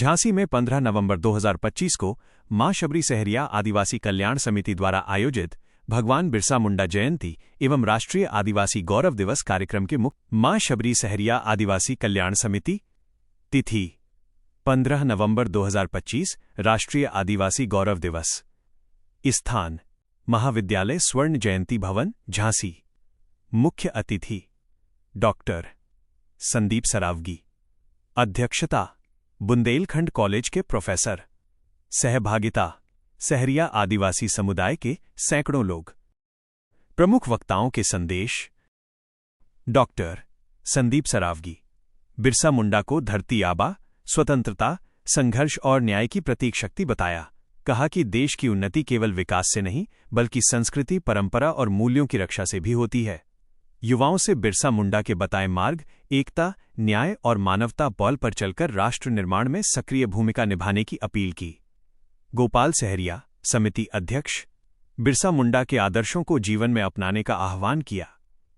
झांसी में 15 नवंबर 2025 को मां शबरी सहरिया आदिवासी कल्याण समिति द्वारा आयोजित भगवान बिरसा मुंडा जयंती एवं राष्ट्रीय आदिवासी गौरव दिवस कार्यक्रम के मुख्य मां शबरी सहरिया आदिवासी कल्याण समिति तिथि 15 नवंबर 2025 राष्ट्रीय आदिवासी गौरव दिवस स्थान महाविद्यालय स्वर्ण जयंती भवन झांसी मुख्य अतिथि डॉक्टर संदीप सरावगी अध्यक्षता बुंदेलखंड कॉलेज के प्रोफेसर सहभागिता सहरिया आदिवासी समुदाय के सैकड़ों लोग प्रमुख वक्ताओं के संदेश डॉक्टर संदीप सरावगी बिरसा मुंडा को धरती आबा स्वतंत्रता संघर्ष और न्याय की प्रतीक शक्ति बताया। कहा कि देश की उन्नति केवल विकास से नहीं बल्कि संस्कृति परंपरा और मूल्यों की रक्षा से भी होती है। युवाओं से बिरसा मुंडा के बताए मार्ग एकता न्याय और मानवता बल पर चलकर राष्ट्र निर्माण में सक्रिय भूमिका निभाने की अपील की। गोपाल सहरिया समिति अध्यक्ष बिरसा मुंडा के आदर्शों को जीवन में अपनाने का आह्वान किया।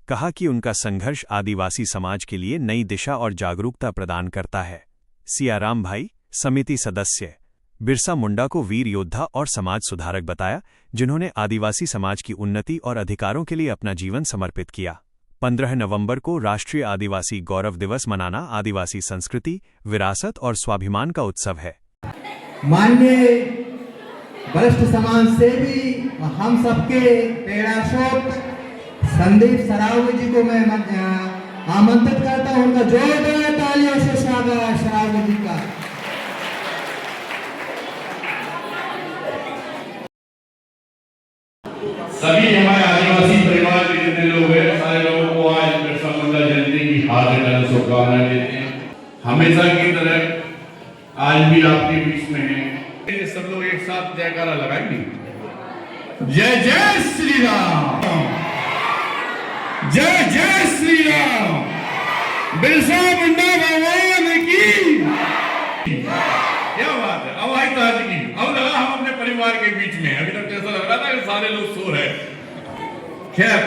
कहा कि उनका संघर्ष आदिवासी समाज के लिए नई दिशा और जागरूकता प्रदान करता है। सियाराम भाई समिति सदस्य बिरसा मुंडा को वीर योद्धा और समाज सुधारक बताया, जिन्होंने आदिवासी समाज की उन्नति और अधिकारों के लिए अपना जीवन समर्पित किया। 15 नवंबर को राष्ट्रीय आदिवासी गौरव दिवस मनाना आदिवासी संस्कृति विरासत और स्वाभिमान का उत्सव है। माननीय वरिष्ठ समाज सेवी हम सबके प्रेरणास्रोत संदीप सरावगी जी को मैं आमंत्रित करता हूं। उनका जोरदार तालियों से स्वागत सरावगी जी का। सभी हमारे आदिवासी परिवार के जितने लोग हैं सारे लोगों को आज बिरसा मुंडा जयंती की हार्दिक शुभकामनाएं देते हैं। हमेशा की तरह आज भी आपके बीच में हैं। सब लोग एक साथ जयकारा लगाएंगे। जय जय श्री राम, जय जय श्री राम, बिरसा मुंडा भगवान की। क्या बात है। अब आई ताजगी, अब लगा हम अपने परिवार के बीच में। अभी तक ऐसा लग रहा था कि सारे लोग सो रहे। खैर,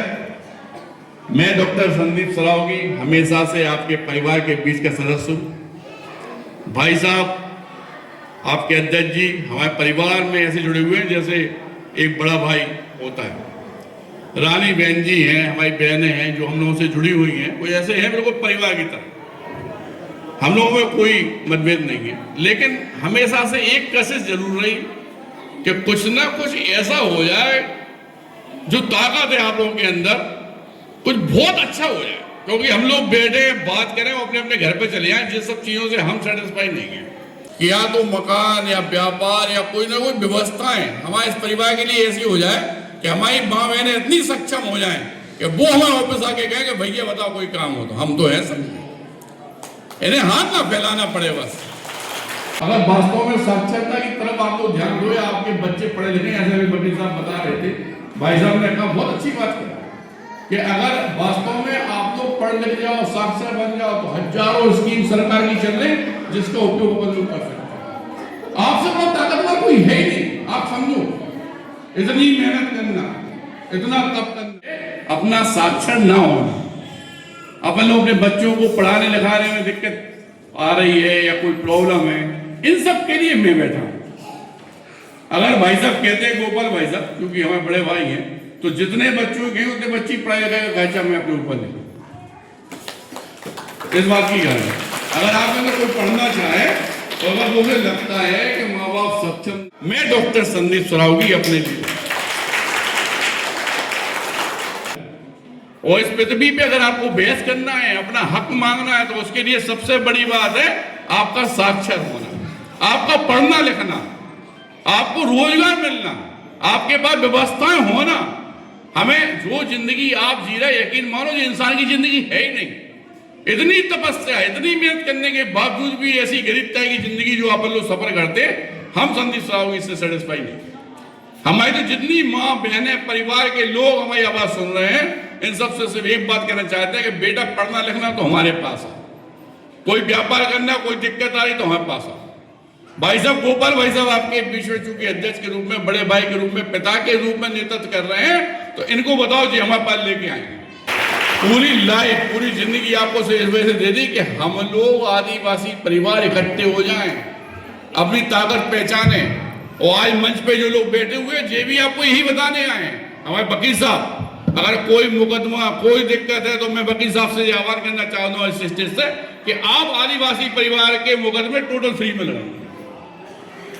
मैं डॉक्टर संदीप सरावगी हमेशा से आपके परिवार के बीच का सदस्य हूं। भाई साहब आपके अध्यक्ष जी हमारे परिवार में ऐसे जुड़े हुए हैं जैसे एक बड़ा भाई होता है। रानी बहन जी हैं, हमारी बहनें हैं जो हम लोगों से जुड़ी हुई हैं, कोई ऐसे हैं बिल्कुल परिवार की तरह। हम लोगों में कोई मतभेद नहीं है, लेकिन हमेशा से एक कोशिश जरूर रही कि कुछ ना कुछ ऐसा हो जाए जो ताकत है आप लोगों के अंदर, कुछ बहुत अच्छा हो जाए। क्योंकि हम लोग बैठे बात करें अपने अपने घर पे चले जाएं, जिन सब चीजों से हम सेटिस्फाई नहीं है। या तो मकान या व्यापार या कोई ना कोई व्यवस्थाएं हमारे इस परिवार के लिए ऐसी हो जाए कि हमारी माँ बहनें इतनी सक्षम हो जाएं कि वो हमारे ऑफिस आके कहें कि भैया बताओ कोई काम हो तो हम तो है सब। इन्हें हाथ ना फैलाना पड़े बस। अगर वास्तव में साक्षरता की तरफ आप लोग ध्यान दो, आपके बच्चे पढ़े लिखे, ऐसे भी बड़ी साहब बता रहे थे, भाई साहब ने कहा बहुत अच्छी बात की कि अगर वास्तव में आप लोग पढ़ लिख जाओ साक्षर बन जाओ तो हजारों स्कीम सरकार की चल रही जिसका उपयोग अपन लोग कर सकते हैं। आपसे बड़ा ताकतवर कोई है ही नहीं। आप समझो, इतनी मेहनत करना, इतना तप करना, अपना साक्षर ना होना, अपन लोग अपने बच्चों को पढ़ाने लिखाने में दिक्कत आ रही है या कोई प्रॉब्लम है, इन सब के लिए मैं बैठा हूं। अगर भाई साहब कहते हैं गोपाल भाई साहब, क्योंकि हमारे बड़े भाई हैं, तो जितने बच्चों के उतने बच्ची पढ़ाई लिखाई का खर्चा मैं अपने ऊपर ले इस बात की गल है। अगर आप अगर कोई पढ़ना चाहे तो अगर मुझे लगता है कि माँ बाप सक्षम, मैं डॉक्टर संदीप सरावगी अपने लिए और इस पृथ्वी पे अगर आपको बहस करना है, अपना हक मांगना है, तो उसके लिए सबसे बड़ी बात है आपका साक्षर होना, आपका पढ़ना लिखना, आपको रोजगार मिलना, आपके पास व्यवस्थाएं होना। हमें जो जिंदगी आप जी रहे, यकीन मानो जो इंसान की जिंदगी है ही नहीं। इतनी तपस्या, इतनी मेहनत करने के बावजूद भी ऐसी गरीबता की जिंदगी जो आप लोग सफर करते, हम संदीप सरावगी इससे सेटिस्फाई नहीं। हमारी तो जितनी माँ बहनें परिवार के लोग हमारी आवाज सुन रहे हैं, इन सबसे सिर्फ एक बात कहना चाहते हैं कि बेटा पढ़ना लिखना तो हमारे पास है, कोई व्यापार करना कोई दिक्कत आ रही तो हमारे पास है। भाई साहब गोपाल भाई साहब आपके बीच में चूंकि अध्यक्ष के रूप में, बड़े भाई के रूप में, पिता के रूप में नेतृत्व कर रहे हैं, तो इनको बताओ जी हमारे पास लेके आएंगे। पूरी लाइफ पूरी जिंदगी आपको इस वजह से दे दी कि हम लोग आदिवासी परिवार इकट्ठे हो जाएं, अपनी ताकत पहचाने। और आज मंच पे जो लोग बैठे हुए हैं, ये भी आपको यही बताने आए हैं। हमारे वकील साहब, अगर कोई मुकदमा, कोई दिक्कत है तो मैं वकील साहब से आह्वान करना चाहता हूँ इस स्टेज से कि आप आदिवासी परिवार के मुकदमे टोटल फ्री में लड़ेंगे।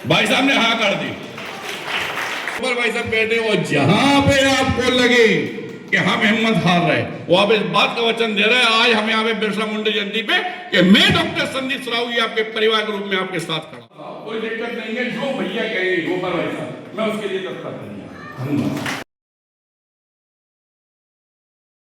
भाई साहब ने हाँ कर दी। भाई साहब बैठे, और जहां पे आपको लगे कि हम हिम्मत हार रहे, वो आप इस बात का वचन दे रहे हैं आज हम यहाँ पे बिरसा मुंडा जयंती पे कि मैं डॉक्टर संदीप सरावगी आपके परिवार के रूप में आपके साथ खड़ा। कोई दिक्कत नहीं है, जो भैया कहेंगे वो पर भाई साहब मैं उसके लिए तत्पर। धन्यवाद।